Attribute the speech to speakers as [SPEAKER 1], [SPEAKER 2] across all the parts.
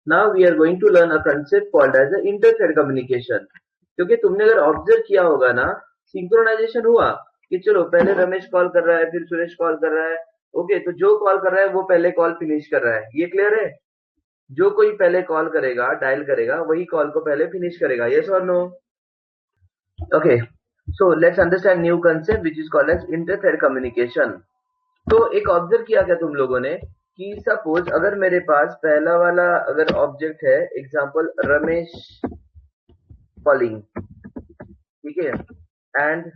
[SPEAKER 1] Now we are going to learn a concept called as a inter thread communication. क्योंकि तुमने अगर observe किया होगा ना, सिंक्रोनाइजेशन हुआ कि चलो पहले रमेश कॉल कर रहा है, फिर सुरेश कॉल कर रहा है। ओके, तो जो कॉल कर रहा है वो पहले कॉल फिनिश कर रहा है, ये क्लियर है? जो कोई पहले कॉल करेगा, डायल करेगा, वही कॉल को पहले फिनिश करेगा। यस और no? Okay, so let's understand new concept which is called as inter thread communication. तो एक ऑब्जर्व किया क्या तुम लोगों ने कि सपोज अगर मेरे पास पहला वाला अगर ऑब्जेक्ट है, एग्जांपल रमेश कॉलिंग, ठीक है, and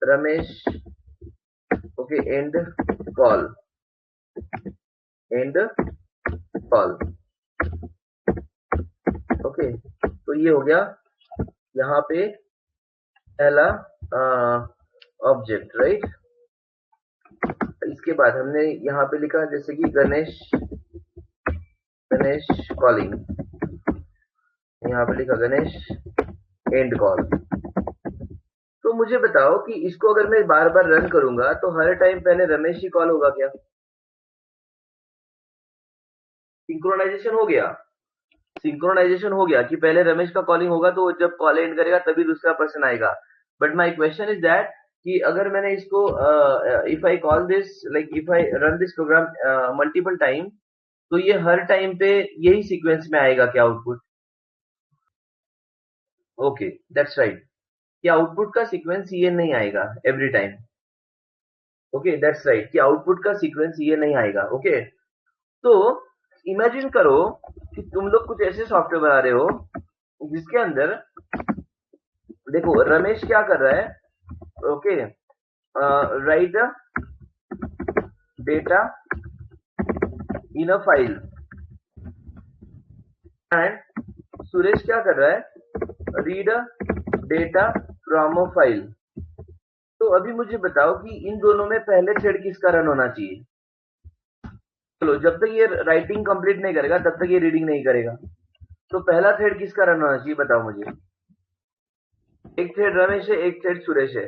[SPEAKER 1] Ramesh, okay, call and call, okay. तो ये हो गया यहाँ पे पहला ऑब्जेक्ट, राइट। इसके बाद हमने यहाँ पे लिखा जैसे कि गणेश, गणेश कॉलिंग, यहाँ पे लिखा गणेश एंड कॉल। तो मुझे बताओ कि इसको अगर मैं बार बार रन करूंगा तो हर टाइम पहले रमेश ही कॉल होगा क्या? सिंक्रोनाइजेशन हो गया, सिंक्रोनाइजेशन हो गया कि पहले रमेश का कॉलिंग होगा तो जब कॉल एंड करेगा तभी दूसरा पर्सन आएगा। But my question is that कि अगर मैंने इसको if I call this, like if I run this program multiple time, तो ये हर टाइम पे यही सीक्वेंस में आएगा क्या आउटपुट? ओके, दैट्स राइट, कि आउटपुट का सीक्वेंस ये नहीं आएगा every time. Okay, that's right, कि आउटपुट का सीक्वेंस ये नहीं आएगा। ओके, तो इमेजिन करो कि तुम लोग कुछ ऐसे सॉफ्टवेयर बना रहे हो जिसके अंदर देखो रमेश क्या कर रहा है। Okay, right data in a file, and Suresh क्या कर रहा है, read data from a file. तो अभी मुझे बताओ कि इन दोनों में पहले थ्रेड किसका रन होना चाहिए? चलो, जब तक ये राइटिंग कंप्लीट नहीं करेगा तब तक ये रीडिंग नहीं करेगा। तो पहला थ्रेड किसका रन होना चाहिए बताओ मुझे? एक थ्रेड रमेश है, एक थ्रेड सुरेश है।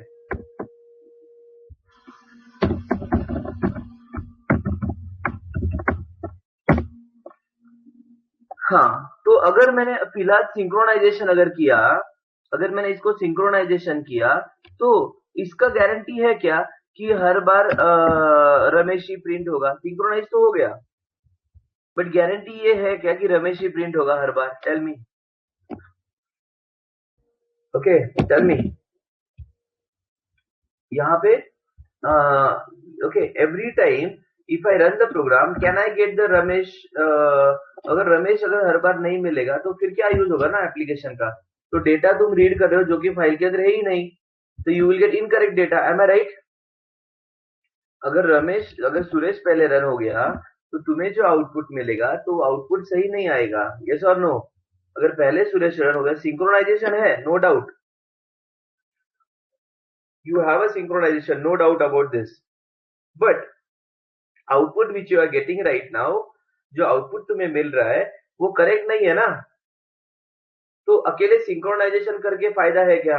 [SPEAKER 1] हाँ, तो अगर मैंने फिलहाल सिंक्रोनाइजेशन अगर किया, अगर मैंने इसको सिंक्रोनाइजेशन किया, तो इसका गारंटी है क्या कि हर बार रमेश ही प्रिंट होगा? सिंक्रोनाइज तो हो गया, बट गारंटी ये है क्या कि रमेश ही प्रिंट होगा हर बार? Tell me. Okay, tell me. यहाँ पे okay, every time if I run the program can I get the Ramesh? अगर रमेश अगर हर बार नहीं मिलेगा तो फिर क्या यूज होगा ना एप्लीकेशन का? तो डेटा तुम रीड कर रहे हो जो कि फाइल के अंदर है ही नहीं, तो you will get incorrect data. Am I right? अगर सुरेश पहले रन हो गया तो तुम्हें जो आउटपुट मिलेगा तो आउटपुट सही नहीं आएगा। यस और नो? अगर पहले सुरेश रन हो गया, सिंक्रोनाइजेशन है, no doubt, you have a synchronization, no doubt about this, but output which you are getting right now, जो आउटपुट तुम्हें मिल रहा है वो करेक्ट नहीं है ना। तो अकेले सिंक्रोनाइजेशन करके फायदा है क्या?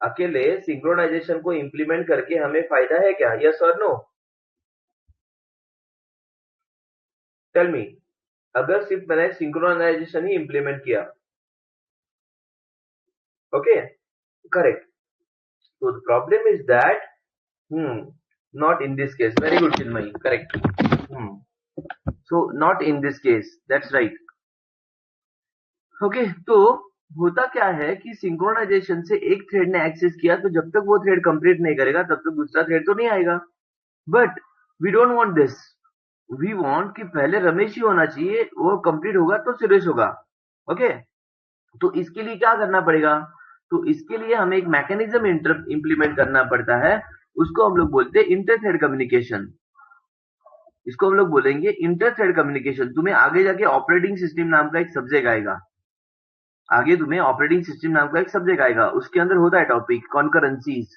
[SPEAKER 1] अकेले सिंक्रोनाइजेशन को इंप्लीमेंट करके हमें फायदा है क्या? यस और नो? टेल मी। अगर सिर्फ मैंने सिंक्रोनाइजेशन ही इंप्लीमेंट किया, ओके, करेक्ट। तो the problem is that not in this case. Very good Chinmayi, correct. So not in this case, that's right. Okay, तो होता क्या है कि सिंक्रोनाइजेशन से एक थ्रेड ने एक्सेस किया तो जब तक वो थ्रेड कंप्लीट नहीं करेगा तब तक दूसरा थ्रेड तो नहीं आएगा। But we don't want this, we want कि पहले रमेश ही होना चाहिए, वो कंप्लीट होगा तो सुरेश होगा। ओके, तो इसके लिए क्या करना पड़ेगा? तो इसके लिए हमें एक मैकेनिज्म इंप्लीमेंट करना पड़ता है, उसको हम लोग बोलते हैं इंटर थ्रेड कम्युनिकेशन। इसको हम लोग बोलेंगे इंटर थ्रेड कम्युनिकेशन। तुम्हें आगे जाके ऑपरेटिंग सिस्टम नाम का एक सब्जेक्ट आएगा, आगे तुम्हें ऑपरेटिंग सिस्टम नाम का एक सब्जेक्ट आएगा, उसके अंदर होता है टॉपिक कॉन्करेंसीज।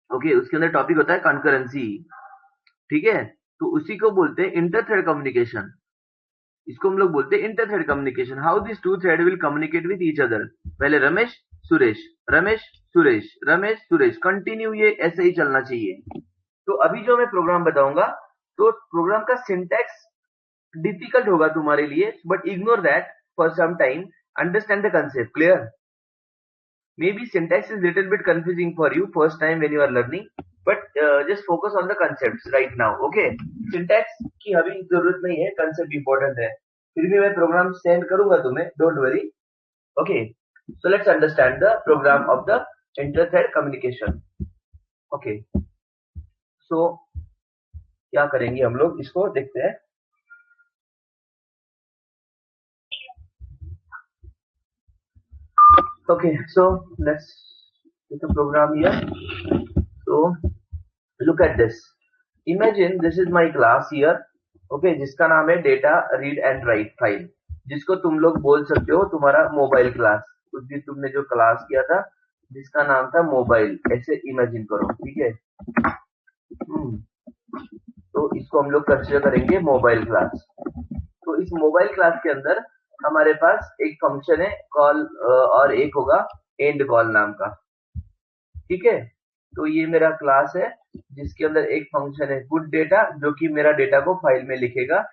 [SPEAKER 1] ओके, उसके अंदर टॉपिक होता है कॉन्करेंसी, ठीक है। तो उसी को बोलते हैं इंटर थ्रेड कम्युनिकेशन। इसको हम लोग बोलते हैं inter thread communication. How this two thread will communicate with each other? पहले रमेश सुरेश, रमेश सुरेश, रमेश सुरेश, कंटिन्यू ये ऐसे ही चलना चाहिए। तो अभी जो मैं प्रोग्राम बताऊंगा, तो प्रोग्राम का सिंटैक्स डिफिकल्ट होगा तुम्हारे लिए, but ignore that for some time, understand the concept, clear? Maybe syntax is little bit confusing for you first time when you are learning, but just focus on the concepts right now. Okay, syntax की अभी जरूरत नहीं है, concept important है. फिर भी मैं program send करूंगा तुम्हें, don't worry. Okay, so let's understand the program of the inter-thread communication. Okay, so क्या करेंगे हम लोग, इसको देखते हैं. Okay, so let's get the program here. So look at this. Imagine this is my class here. Okay, जिसका नाम है data read and write file, जिसको तुम लोग बोल सकते हो तुम्हारा मोबाइल क्लास. उस दिन तुमने जो क्लास किया था जिसका नाम था मोबाइल, ऐसे इमेजिन करो, ठीक है. तो इसको हम लोग कंसीडर करेंगे मोबाइल क्लास. तो इस मोबाइल क्लास के अंदर हमारे पास एक फंक्शन है कॉल, और एक होगा एंड कॉल नाम का, ठीक है. तो ये मेरा क्लास है जिसके अंदर एक फंक्शन है पुट डेटा, जो कि मेरा डेटा को फाइल में लिखेगा,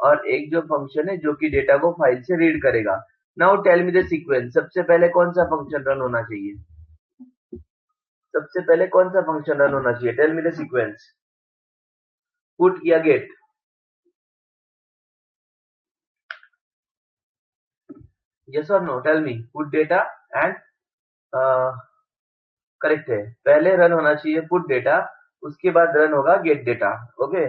[SPEAKER 1] और एक जो फंक्शन है जो कि डेटा को फाइल से रीड करेगा. Now tell me the sequence. सबसे पहले कौन सा फंक्शन रन होना चाहिए? सबसे पहले कौन सा फंक्शन रन होना चाहिए? Tell me the sequence. Put या गेट? यस और no? Tell me. Put data and correct है. पहले रन होना चाहिए पुट डेटा, उसके बाद रन होगा गेट डेटा. ओके,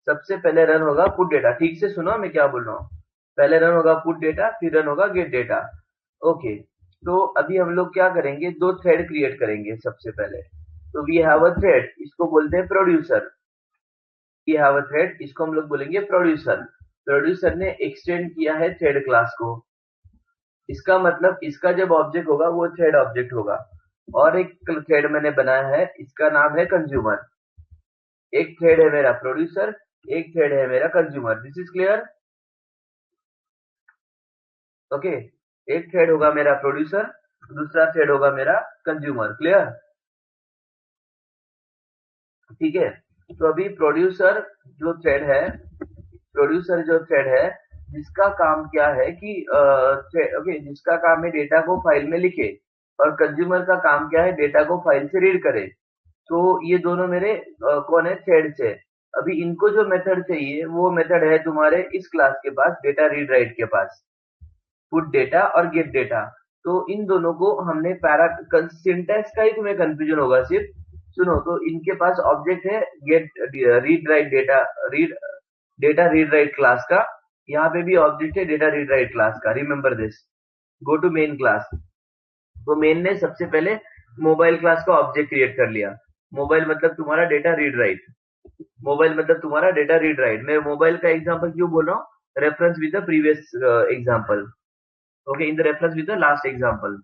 [SPEAKER 1] सबसे पहले रन होगा पुट डेटा. ठीक से सुनो मैं क्या बोल रहा हूँ. पहले रन होगा पुट डेटा, फिर रन होगा गेट डेटा. ओके, तो अभी हम लोग क्या करेंगे, दो थ्रेड क्रिएट करेंगे सबसे पहले. तो वी हैव अ थ्रेड, इसको बोलते हैं producer. We have a thread, इसको हम लोग बोलेंगे प्रोड्यूसर. प्रोड्यूसर ने एक्सटेंड किया है थ्रेड क्लास को. इसका मतलब इसका जब ऑब्जेक्ट होगा वो थ्रेड ऑब्जेक्ट होगा. और एक थ्रेड मैंने बनाया है, इसका नाम है कंज्यूमर. एक थ्रेड है मेरा प्रोड्यूसर, एक थ्रेड है मेरा consumer. This is clear? Okay, एक थ्रेड होगा मेरा प्रोड्यूसर, दूसरा थ्रेड होगा मेरा कंज्यूमर. क्लियर? ठीक है. तो अभी प्रोड्यूसर जो थ्रेड है, प्रोड्यूसर जो थ्रेड है जिसका काम क्या है कि ओके, जिसका काम है डेटा को फाइल में लिखे, और कंज्यूमर का काम क्या है डेटा को फाइल से रीड करे. तो ये दोनों मेरे कौन है? थ्रेड्स है. अभी इनको जो मेथड चाहिए वो मेथड है तुम्हारे इस क्लास के पास, डेटा रीड राइट के पास, पुट डेटा और गेट डेटा. तो इन दोनों को हमने पैरा, सिंटैक्स का ही तुम्हें कंफ्यूजन होगा सिर्फ. सुनो, तो इनके पास ऑब्जेक्ट है get read write data, read data read write class का. यहाँ पे भी ऑब्जेक्ट है डेटा रीड राइट क्लास का. Remember this. Go to main class. तो मेन ने सबसे पहले मोबाइल क्लास का ऑब्जेक्ट क्रिएट कर लिया. मोबाइल मतलब तुम्हारा डेटा रीड राइट. मोबाइल मतलब तुम्हारा डेटा रीड राइट. मैं मोबाइल का एग्जांपल क्यों बोल रहा हूँ? Reference with the previous example. Okay, in the reference with the last example.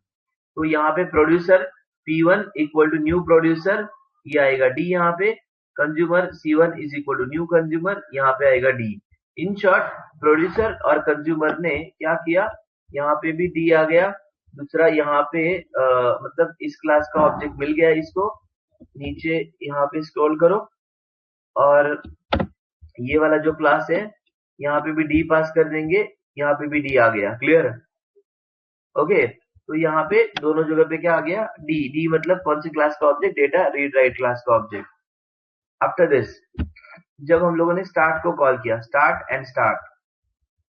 [SPEAKER 1] तो यहाँ पे producer P1 equal to new producer, ये आएगा D. यहाँ पे consumer C1 is equal to new consumer, यहाँ पे आएगा D. इन शॉर्ट, प्रोड्यूसर और कंज्यूमर ने क्या किया, यहाँ पे भी D आ गया. दूसरा यहाँ पे मतलब इस क्लास का ऑब्जेक्ट मिल गया इसको. नीचे यहाँ पे स्क्रॉल करो, और ये वाला जो क्लास है यहाँ पे भी D पास कर देंगे, यहाँ पे भी D आ गया. क्लियर? ओके, तो यहाँ पे दोनों जगह पे क्या आ गया? डी. डी मतलब कौन सी क्लास का object? Data read write class का ऑब्जेक्ट. आफ्टर दिस, जब हम लोगों ने स्टार्ट को कॉल किया, स्टार्ट एंड स्टार्ट,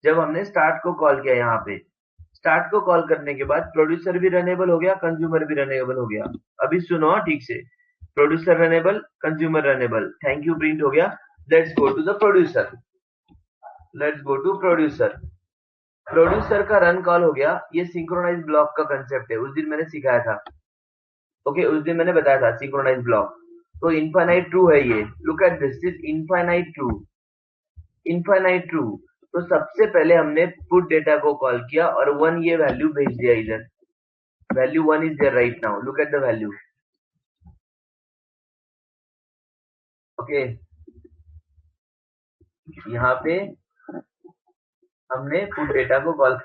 [SPEAKER 1] जब हमने स्टार्ट को कॉल किया, यहाँ पे स्टार्ट को कॉल करने के बाद प्रोड्यूसर भी रनेबल हो गया, कंज्यूमर भी रनेबल हो गया. अभी सुनो ठीक से. Producer runnable, consumer runnable. Thank you, print हो गया. Let's go to the producer. Let's go to producer. Producer का रन कॉल हो गया. ये सिंक्रोनाइज ब्लॉक का कंसेप्ट है, उस दिन मैंने सिखाया था. ओके, उस दिन मैंने बताया था सिंक्रोनाइज ब्लॉक. तो इनफाइनाइट ट्रू है ये. Look at this is infinite true. Infinite true. तो सबसे पहले हमने पुट डेटा को कॉल किया और 1 ये वैल्यू भेज दिया इधर. Value 1 is there right now. Look at the value. Okay, यहाँ पे हमने पुट डेटा को कॉल,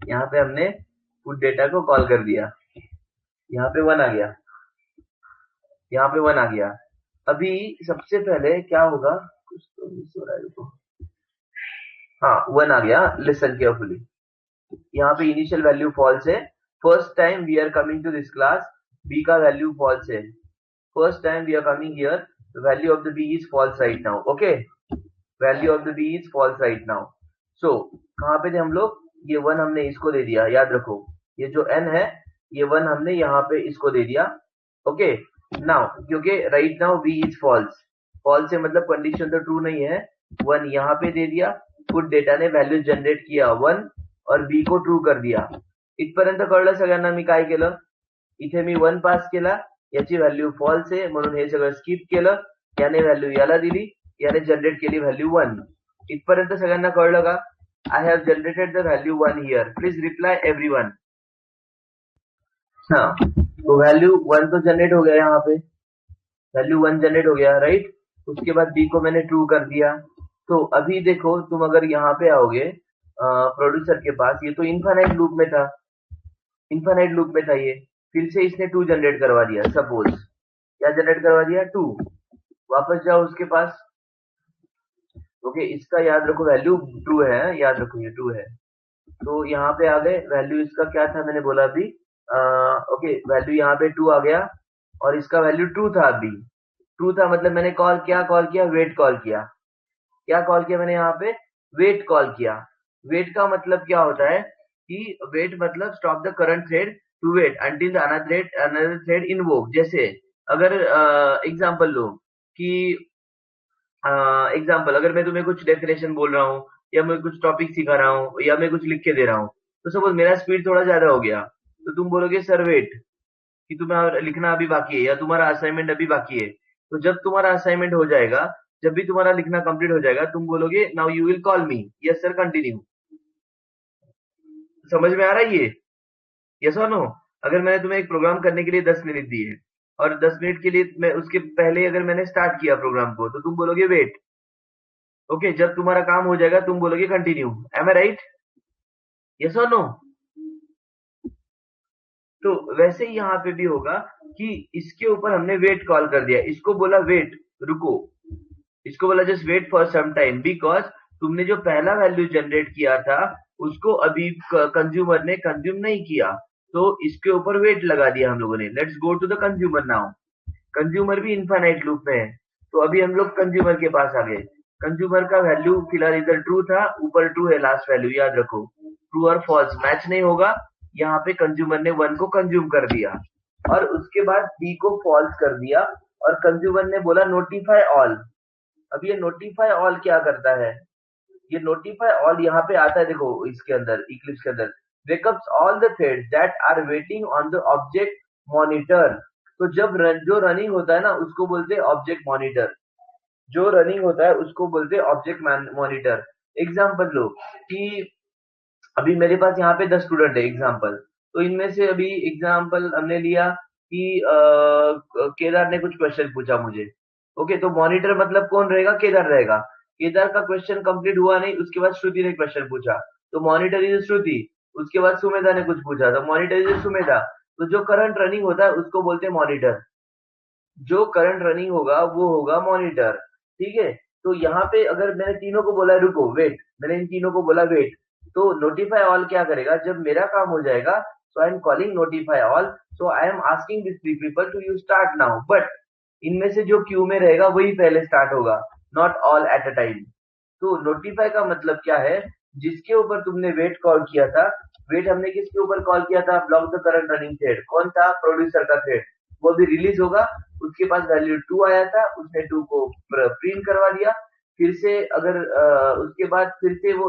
[SPEAKER 1] यहाँ पे हमने पुट डेटा को कॉल कर दिया. यहाँ पे 1 आ गया. यहाँ पे 1 आ गया। अभी सबसे पहले क्या होगा, कुछ तो मिस हो रहा है, देखो। हाँ, 1 आ गया, लिसन केयरफुली। यहाँ पे इनिशियल वैल्यू फॉल्स है। First time we are coming to this class, B का वैल्यू फॉल्स है। First time we are coming here, value of the B is false right now. Okay, value of the B is false right now. So कहाँ पे थे हम लोग, ये 1 हमने इसको दे दिया, याद रखो। ये जो n है, ये 1 हमने यहाँ पे इसको दे दिया। ओके, नाउ क्योंकि right now B is false, false है मतलब कंडीशन तो ट्रू नहीं है। 1 यहाँ पे दे दिया, पुट डेटा ने व्हॅल्यू जनरेट किया 1 और बी को ट्रू कर दिया। इथपर्यंत कळलं सगळ्यांना मी काय केलं? इथे मी 1 पास केला, याची व्हॅल्यू फॉल्स आहे म्हणून हे सगळं स्किप केलं, याने व्हॅल्यू याला दिली, याने जनरेट केली व्हॅल्यू 1। इथपर्यंत सगळ्यांना कळलं का? I have generated the value 1 here, please reply everyone. हाँ, तो वैल्यू 1 तो जनरेट हो गया, यहाँ पे वैल्यू 1 जनरेट हो गया, राइट। उसके बाद बी को मैंने ट्रू कर दिया। तो अभी देखो, तुम अगर यहाँ पे आओगे प्रोड्यूसर के पास, ये तो इनफाइनाइट लूप में था, इनफाइनाइट लूप में था ये। फिर से इसने 2 जनरेट करवा दिया, सपोज क्या जनरेट करवा दिया, 2। वापस जाओ उसके पास। ओके, इसका याद रखो वैल्यू ट्रू है, याद रखो ये ट्रू है। तो यहाँ पे आ गए, वैल्यू इसका क्या था मैंने बोला अभी। ओके, वैल्यू यहाँ पे 2 आ गया और इसका वैल्यू ट्रू था। अभी ट्रू था मतलब मैंने कॉल किया, वेट कॉल किया। क्या कॉल किया मैंने यहाँ पे, वेट कॉल किया। वेट का मतलब क्या होता है कि वेट मतलब stop the current thread to wait until the another thread invoke. जैसे अगर एग्जांपल लो कि एग्जाम्पल, अगर मैं तुम्हें कुछ डेफिनेशन बोल रहा हूँ या मैं कुछ टॉपिक सिखा रहा हूँ या मैं कुछ लिख के दे रहा हूँ, तो सपोज मेरा स्पीड थोड़ा ज्यादा हो गया, तो तुम बोलोगे सर वेट, कि तुम्हें लिखना अभी बाकी है या तुम्हारा असाइनमेंट अभी बाकी है। तो जब तुम्हारा असाइनमेंट हो जाएगा, जब भी तुम्हारा लिखना कंप्लीट हो जाएगा, तुम बोलोगे now you will call me, yes sir continue. समझ में आ रहा है ये, यस और नो? अगर मैंने तुम्हें एक प्रोग्राम करने के लिए 10 मिनट दिए और 10 मिनट के लिए मैं उसके पहले अगर मैंने स्टार्ट किया प्रोग्राम को, तो तुम बोलोगे वेट। ओके, जब तुम्हारा काम हो जाएगा तुम बोलोगे continue. M I right, yes और नो? तो वैसे ही यहाँ पे भी होगा कि इसके ऊपर हमने वेट कॉल कर दिया, इसको बोला वेट, रुको, इसको बोला just wait for some time, because तुमने जो पहला वैल्यू जनरेट किया था उसको अभी कंज्यूमर ने कंज्यूम नहीं किया, तो इसके ऊपर वेट लगा दिया हम लोगों ने। Let's go to the consumer now. Consumer भी इनफाइनाइट लूप में है, तो अभी हम लोग कंज्यूमर के पास आ गए। कंज्यूमर का वैल्यू फिलहाल इधर ट्रू था, ऊपर ट्रू है लास्ट वैल्यू, याद रखो। ट्रू और फॉल्स मैच नहीं होगा, यहाँ पे कंज्यूमर ने 1 को कंज्यूम कर दिया और उसके बाद बी को फॉल्स कर दिया और कंज्यूमर ने बोला नोटिफाई ऑल। अब ये नोटिफाई ऑल क्या करता है, ये नोटिफाई ऑल यहाँ पे आता है, देखो इसके अंदर इक्लिप्स के अंदर, wakeups all the threads that are waiting on the object monitor. तो जब जो रनिंग होता है ना उसको बोलते हैं ऑब्जेक्ट मॉनिटर, जो रनिंग होता है उसको बोलते हैं ऑब्जेक्ट मॉनिटर। एग्जाम्पल लो कि अभी मेरे पास यहाँ पे 10 स्टूडेंट है एग्जाम्पल, तो इनमें से अभी एग्जाम्पल हमने लिया कि केदार ने कुछ क्वेश्चन पूछा मुझे। ओके, तो मॉनिटर मतलब कौन रहेगा, केदार रहेगा। केदार का क्वेश्चन कंप्लीट हुआ नहीं, उसके बाद श्रुति ने क्वेश्चन पूछा, तो मॉनिटर इज श्रुति। उसके बाद सुमेधा ने कुछ पूछा, तो मॉनिटर इज सुमेधा। तो जो करंट रनिंग होता है उसको बोलते हैं मॉनिटर, जो करंट रनिंग होगा वो होगा मॉनिटर। ठीक है, तो यहाँ पे अगर मैंने तीनों को बोला रुको वेट, मैंने इन तीनों को बोला वेट, तो नोटिफाई ऑल क्या करेगा, जब मेरा काम हो जाएगा, so I am calling notify all, so I am asking this three people to you start now, but इनमें से जो क्यू में रहेगा वही पहले स्टार्ट होगा, not all at a time. तो नोटिफाई का मतलब क्या है, जिसके ऊपर तुमने वेट कॉल किया था, वेट हमने किसके ऊपर कॉल किया था, block the current running thread, कौन था, प्रोड्यूसर का थ्रेड, वो भी रिलीज होगा। उसके पास वैल्यू 2 आया था, उसने 2 को प्रिंट करवा दिया। फिर से अगर उसके बाद फिर से वो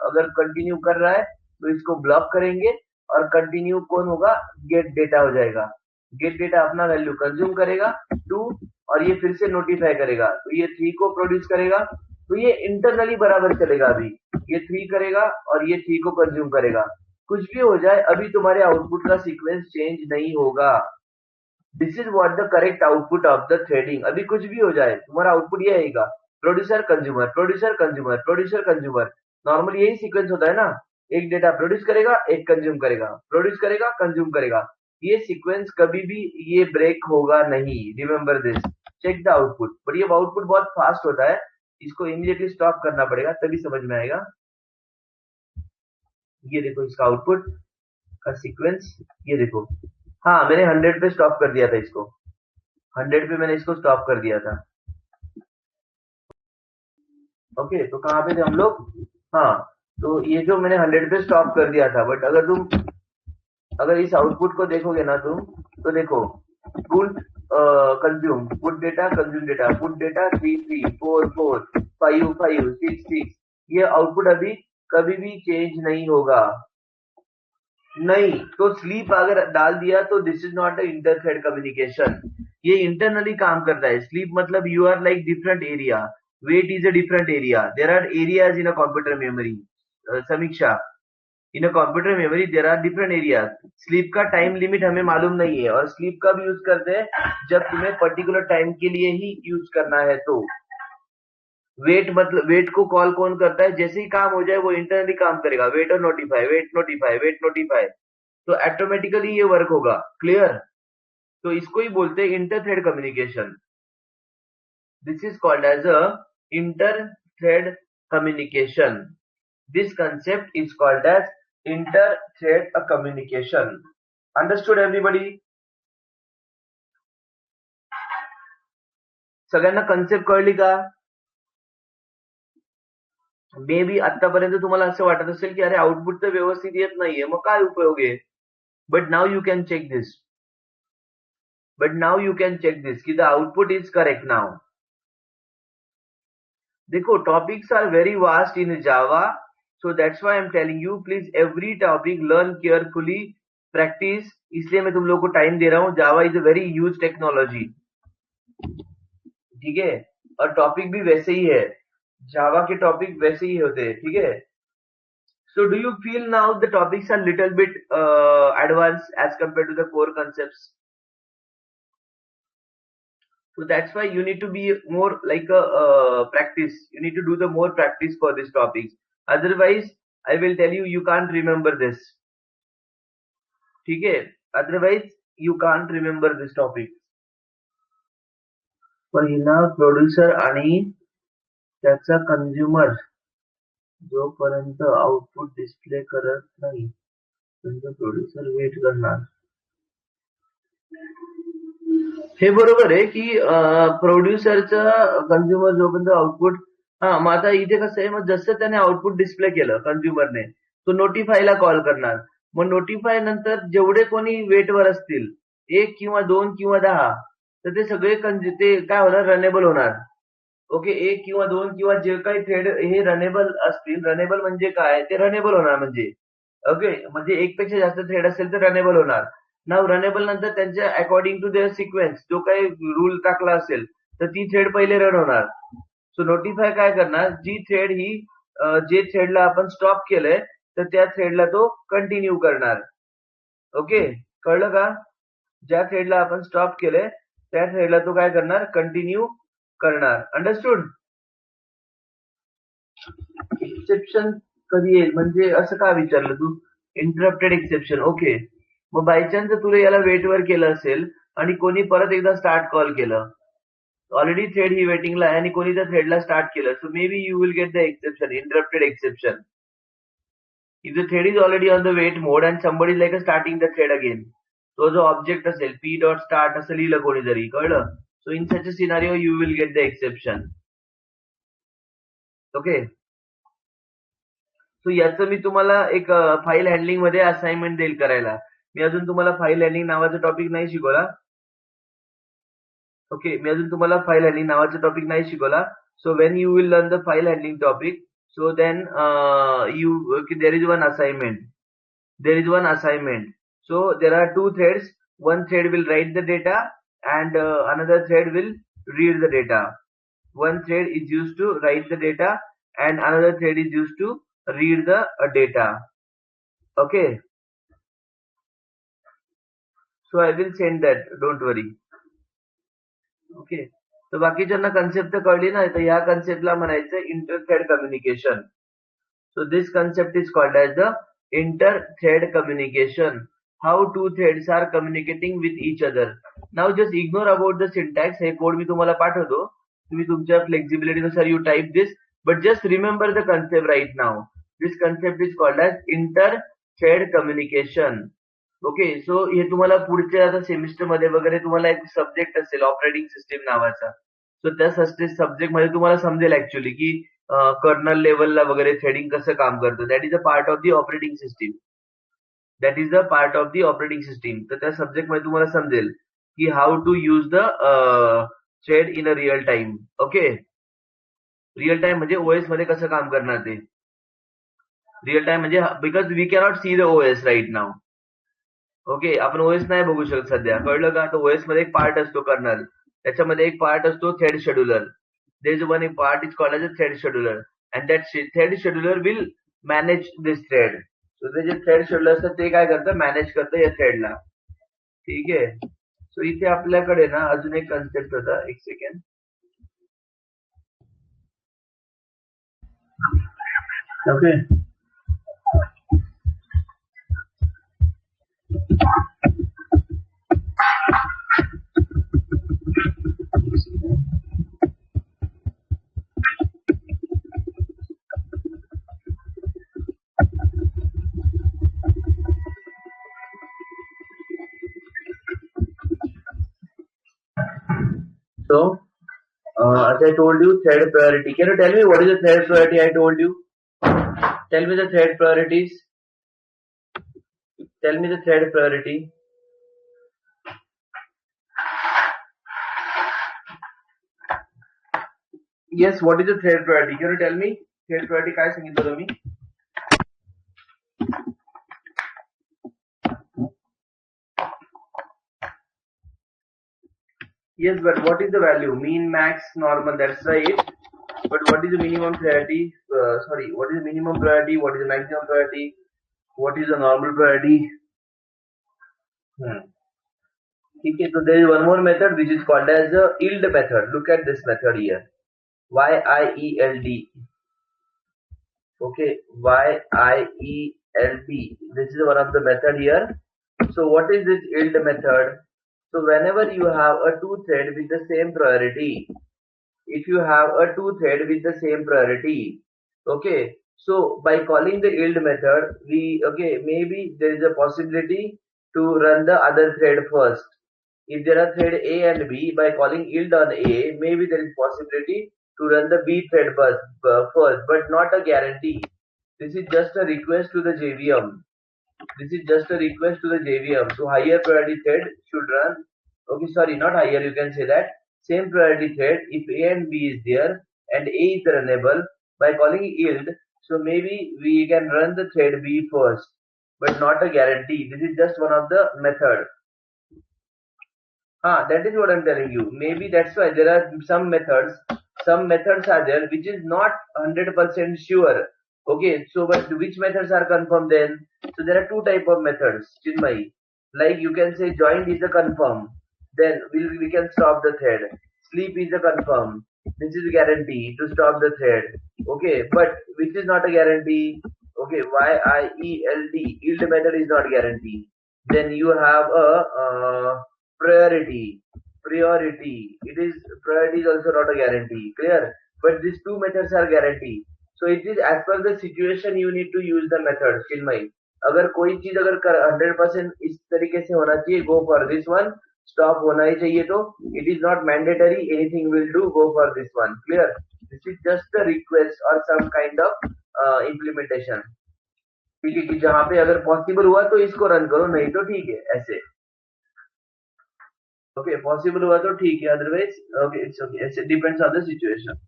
[SPEAKER 1] अगर कंटिन्यू कर रहा है तो इसको ब्लॉक करेंगे और कंटिन्यू कौन होगा, गेट डेटा हो जाएगा। गेट डेटा अपना वैल्यू कंज्यूम करेगा 2 और ये फिर से नोटिफाई करेगा, तो ये 3 को प्रोड्यूस करेगा। तो ये इंटरनली बराबर चलेगा, अभी ये 3 करेगा और ये 3 को कंज्यूम करेगा। कुछ भी हो जाए अभी तुम्हारे आउटपुट का सीक्वेंस चेंज नहीं होगा। This is what the correct output of the threading. अभी कुछ भी हो जाए तुम्हारा आउटपुट ये आएगा, producer consumer, producer consumer, producer consumer. Normally यही सीक्वेंस होता है ना, एक डेटा प्रोड्यूस करेगा, एक कंज्यूम करेगा, प्रोड्यूस करेगा, कंज्यूम करेगा। ये सीक्वेंस कभी भी ये ब्रेक होगा नहीं, remember this. Check the output, but ये आउटपुट बहुत फास्ट होता है, इसको इमीडिएटली स्टॉप करना पड़ेगा तभी समझ में आएगा। ये देखो इसका आउटपुट का सीक्वेंस, ये देखो। हाँ, मैंने 100 पे स्टॉप कर दिया था इसको, 100 पे मैंने इसको स्टॉप कर दिया था। ओके, तो कहाँ पे थे हम लोग? हाँ, तो ये जो मैंने 100 पे स्टॉप कर दिया था, बट अगर इस आउटपुट को देखोगे ना तुम, तो देखो, put consume, put data, consume data, put data 3 3 4 4 5 5 6 6, ये आउटपुट अभी कभी भी चेंज नहीं होगा। नहीं, तो स्लीप अगर डाल दिया तो this is not a inter thread communication, ये इंटरनली काम करता है। स्लीप मतलब you are like different area, wait is a different area, there are areas in a computer memory. Samiksha, in a computer memory there are different areas. Sleep का time limit हमें मालूम नहीं है, और स्लीप कब यूज करते हैं? जब तुम्हें पर्टिकुलर टाइम के लिए ही यूज करना है। तो वेट मतलब, वेट को कॉल कौन करता है? जैसे ही काम हो जाए वो इंटरनली काम करेगा, वेट और notify, wait notify, wait notify, तो ऑटोमेटिकली ये वर्क होगा। क्लियर? तो इसको ही बोलते हैं inter thread communication. This is called as a inter thread communication. This concept is called as inter-thread communication. Understood everybody? सगळ्यांना कन्सेप्ट कळली का? मे बी आतापर्यंत तुम्हाला असं वाटत असेल की अरे आउटपुट तर व्यवस्थित येत नाहीये, मग काय उपयोग आहे? But now you can check this, की the output is correct now. देखो, topics are very vast in Java, so that's why I'm telling you, please every topic learn carefully, practice। इसलिए मैं तुम लोगों को टाइम दे रहा हूँ। Java is a very huge technology, ठीक है, और टॉपिक भी वैसे ही है, जावा के टॉपिक वैसे ही होते हैं, ठीक है। So do you feel now the topics are little bit advance as compare to the core concepts? So that's why you need to be more like a practice, you need to do the more practice for these topics, otherwise I will tell you, you can't remember this, ठीक है, otherwise you can't remember this topic। पहिला producer आणि त्याचा consumer जोपर्यंत output display करत नाही तोपर्यंत producer wait करणार। हे बरोबर आहे की प्रोड्युसरचं कंझ्युमर जोपर्यंत आउटपुट, हा, मग आता इथे कसं आहे, मग जसं त्याने आउटपुट डिस्प्ले केलं कंझ्युमरने, तो नोटिफायला कॉल करणार। मग नोटिफाय नंतर जेवढे कोणी वेटवर असतील, 1 किंवा 2 किंवा 10, तर ते सगळे ते काय होणार? रनेबल होणार। ओके, 1 किंवा 2 किंवा जे काही थ्रेड हे रनेबल असतील, रनेबल म्हणजे काय? ते रनेबल होणार म्हणजे, ओके, म्हणजे एकपेक्षा जास्त थ्रेड असेल तर रनेबल होणार। नाव रनेबल नंतर त्यांच्या अकॉर्डिंग टू देअर सिक्वेन्स जो काही रूल टाकला असेल, तर ती थ्रेड पहिले रन होणार। सो नोटिफाय काय करणार? जी थ्रेड ही जे थ्रेडला आपण स्टॉप केलंय, तर त्या थ्रेडला तो कंटिन्यू करणार। ओके, कळलं का? ज्या थ्रेडला आपण स्टॉप केलंय त्या थ्रेडला तो काय करणार? कंटिन्यू करणार। अंडरस्टूड? एक्सेप्शन कधी येईल म्हणजे असं का विचारलं तू? Interrupted exception, okay. मग बाय चान्स तुला याला वेटवर केलं असेल आणि कोणी परत एकदा स्टार्ट कॉल केलं, ऑलरेडी थ्रेड ही वेटिंगला आहे आणि कोणी त्या थ्रेडला स्टार्ट केलं, so maybe you will get the exception, interrupted exception. If the thread is already on the wait mode and somebody is like a starting the thread again, तो जो ऑब्जेक्ट असेल पी डॉट स्टार्ट असं लिहिलं कोणीतरी, कळलं? So in such a scenario you will get the exception. Okay, so याचं मी तुम्हाला एक फाईल हँडलिंग मध्ये असाइनमेंट देईल करायला। मी अजून तुम्हाला फाईल हँडलिंग नावाचा टॉपिक नाही शिकवला। ओके, मी अजून तुम्हाला फाईल हँडलिंग नावाचा टॉपिक नाही शिकवला। So when you will learn the file handling topic, so then there is one assignment, so there are two threads, one thread will write the data and another thread will read the data, one thread is used to write the data and another thread is used to read the data। Okay, so I will send that, don't worry। Okay, तर बाकीच्यांना concept तर कळली ना, तर ह्या कन्सेप्टला म्हणायचं inter thread communication. So this concept is called as the inter-thread communication। how two threads are communicating with each other. Now just ignore about the syntax. हे code मी तुम्हाला पाठवतो, तुम्ही तुमच्या flexibility नुसार you type this, but just remember the concept right now. This concept is called as inter-thread communication. Okay, so हे तुम्हाला पुढच्या आता सेमिस्टर मध्ये वगैरे तुम्हाला एक सब्जेक्ट असेल ऑपरेटिंग सिस्टीम नावाचा. सो त्या सब्जेक्ट मध्ये तुम्हाला समजेल ऍक्च्युअली की कर्नल लेवलला वगैरे थ्रेडिंग कसं काम करतं. That is a part of the operating system. That is a part of the operating system. तर त्या सब्जेक्ट मध्ये तुम्हाला समजेल की how to use the thread in a real time. Okay, real time म्हणजे ओएस मध्ये कसं काम करणार ते. रिअल टाइम म्हणजे because we cannot see the OS right now. Okay, आपण ओएस नाही बघू शकत सध्या, कळलं का. तर ओएस मध्ये एक पार्ट असतो कर्नल, त्याच्यामध्ये एक पार्ट असतो thread scheduler. There is one part is called as a thread scheduler, and that thread scheduler will manage this thread. So ते जे थ्रेड शेड्युलर असतं ते काय करतं, मॅनेज करतं या थ्रेडला. ठीक आहे. सो इथे आपल्याकडे ना अजून एक कन्सेप्ट होता, एक second. Okay, so as I told you, thread priority. Can you tell me what is the thread priority I told you? Tell me the thread priorities. Tell me the thread priority. Yes, what is the thread priority? Can you tell me? Thread priority काय सांगितलं तुम्ही? Yes, but what is the value? Mean, max, normal, that's right. But what is the minimum priority? What is the minimum priority? What is the maximum priority? What is the normal priority? Okay, so there is one more method which is called as the yield method. Look at this method here. YIELD. Okay, YIELD. This is one of the method here. So what is this yield method? So whenever you have a two thread with the same priority, if you have a two thread with the same priority, okay, so by calling the yield method, maybe there is a possibility to run the other thread first. If there are thread A and B, by calling yield on A, maybe there is possibility to run the B thread first, but not a guarantee. This is just a request to the JVM. This is just a request to the JVM. So higher priority thread should run. Okay, sorry, not higher. You can say that same priority thread if A and B is there and A is runnable, by calling yield. So maybe we can run the thread B first, but not a guarantee. This is just one of the method. That is what I'm telling you. Maybe that's why there are some methods. Some methods are there which is not 100% sure. Okay, so but which methods are confirmed then? So there are two type of methods, Chinmay. Like you can say joined is a confirm. Then we can stop the thread. Sleep is a confirm. This is a guarantee to stop the thread. Okay, but which is not a guarantee? Okay, YIELD, yield method is not guarantee. Then you have a priority. Priority is also not a guarantee. Clear? But these two methods are guarantee. So it is as per the situation you need to use the method. Chinmay, अगर कोई चीज अगर 100% इस तरीके से होना चाहिए, go for this one. Stop होना ही चाहिए तो it is not mandatory. Anything will do. Go for this one. Clear? This is just a request or some kind of implementation. ठीक है, कि जहाँ पे अगर पॉसिबल हुआ तो इसको रन करो, नहीं तो ठीक है ऐसे. ओके, पॉसिबल हुआ तो ठीक है, अदरवाइज ओके इट्स ओके. ऐसे डिपेंड्स ऑन द सिचुएशन.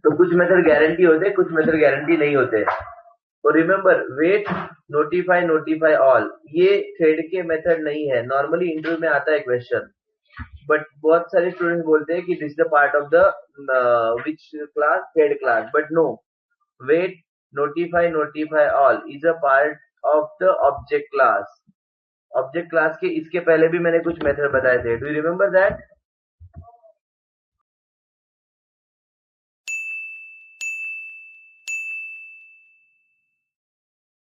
[SPEAKER 1] तो कुछ मेथड गारंटी होते हैं, कुछ मेथड गारंटी नहीं होते. और रिमेंबर, वेट, नोटिफाई ऑल, ये थ्रेड के मेथड नहीं है. नॉर्मली इंटरव्यू में आता है क्वेश्चन, बट बहुत सारे स्टूडेंट्स बोलते हैं कि this is the part of the which class, thread class. But no, wait, notify all is a part of the object class. Object class के इसके पहले भी मैंने कुछ मेथड बताए थे. Do you remember that?